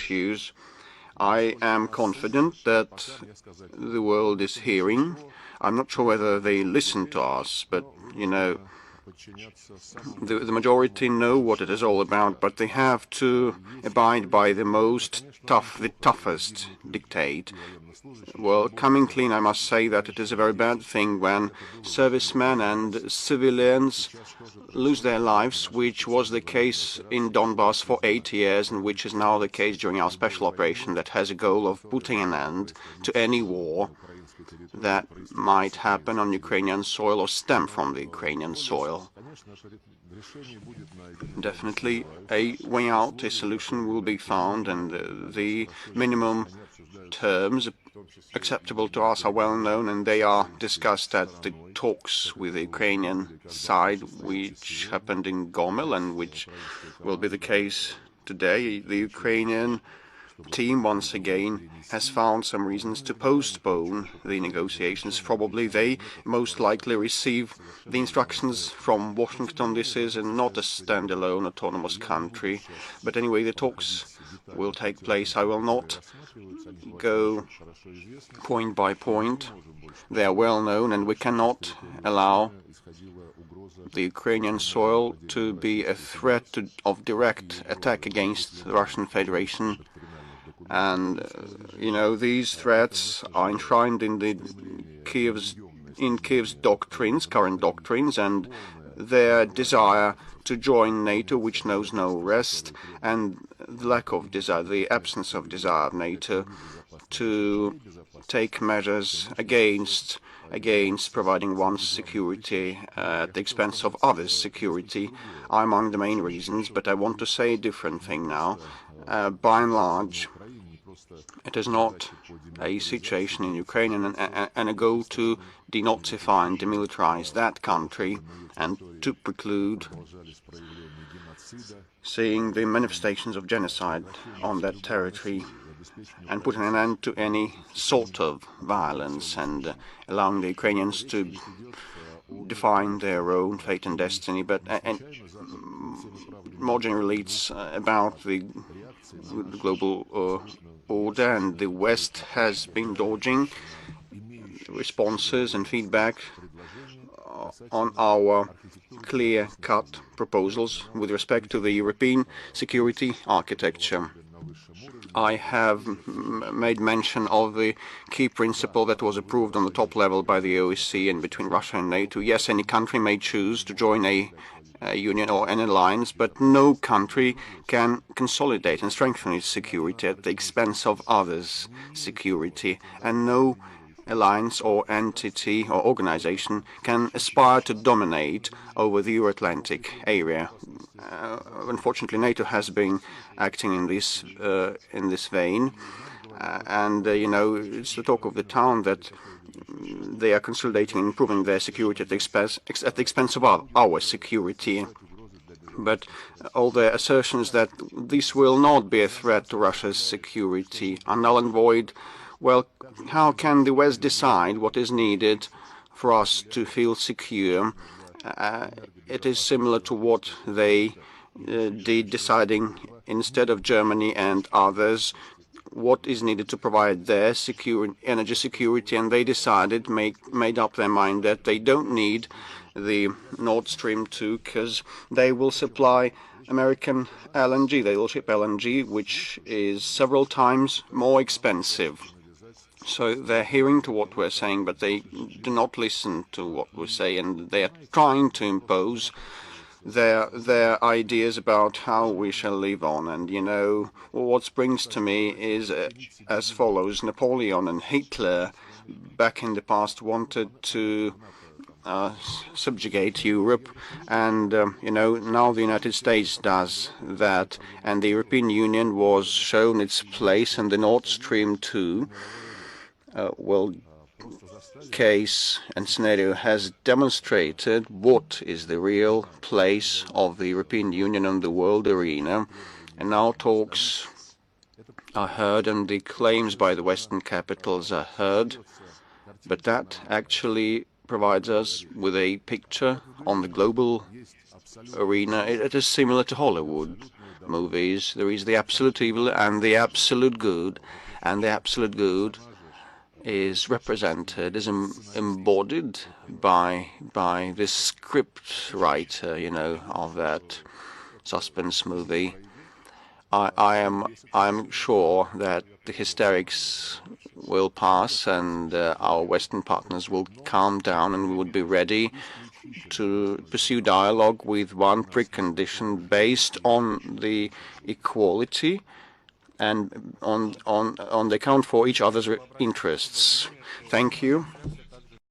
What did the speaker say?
issues. I am confident that the world is hearing. I'm not sure whether they listen to us, but, the majority know what it is all about, but they have to abide by the toughest dictate. Well, coming clean, I must say that it is a very bad thing when servicemen and civilians lose their lives, which was the case in Donbass for 8 years and which is now the case during our special operation that has a goal of putting an end to any war that might happen on Ukrainian soil or stem from the Ukrainian soil. Definitely a way out, a solution will be found, and the minimum terms acceptable to us are well known, and they are discussed at the talks with the Ukrainian side, which happened in Gomel and which will be the case today. The Ukrainian team once again has found some reasons to postpone the negotiations. Probably they most likely receive the instructions from Washington. This is not a standalone autonomous country, but anyway, the talks will take place. I will not go point by point. They are well known, and we cannot allow the Ukrainian soil to be a threat of direct attack against the Russian Federation. And, these threats are enshrined in Kiev's doctrines, current doctrines, and their desire to join NATO, which knows no rest, and the lack of desire, the absence of desire of NATO to take measures against providing one's security at the expense of others' security are among the main reasons. But I want to say a different thing now. By and large, it is not a situation in Ukraine and a goal to denazify and demilitarize that country and to preclude seeing the manifestations of genocide on that territory and putting an end to any sort of violence and allowing the Ukrainians to define their own fate and destiny. But more generally, it's about the global order, and the West has been dodging responses and feedback on our clear-cut proposals with respect to the European security architecture. I have made mention of the key principle that was approved on the top level by the OSCE and between Russia and NATO. Yes, any country may choose to join a union or an alliance, but no country can consolidate and strengthen its security at the expense of others' security, and no alliance or entity or organization can aspire to dominate over the Euro-Atlantic area. Unfortunately, NATO has been acting in this vein, and it's the talk of the town that they are consolidating and improving their security at the expense of our security. But all the assertions that this will not be a threat to Russia's security are null and void. Well, how can the West decide what is needed for us to feel secure? It is similar to what they did, deciding instead of Germany and others what is needed to provide their energy security, and they decided, made up their mind that they don't need the Nord Stream 2 because they will supply American LNG. They will ship LNG, which is several times more expensive. So they're hearing to what we're saying, but they do not listen to what we say, and they are trying to impose their ideas about how we shall live on. And what springs to me is as follows: Napoleon and Hitler back in the past wanted to subjugate Europe, and now the United States does that, and the European Union was shown its place, and the Nord Stream 2 case and scenario has demonstrated what is the real place of the European Union on the world arena. And now talks are heard and the claims by the Western capitals are heard, but that actually provides us with a picture on the global arena. It is similar to Hollywood. movies. There is the absolute evil and the absolute good, and the absolute good is represented, is embodied by this script writer, of that suspense movie. I am sure that the hysterics will pass and our Western partners will calm down, and we would be ready to pursue dialogue with one precondition based on the equality and on the account for each other's interests. Thank you.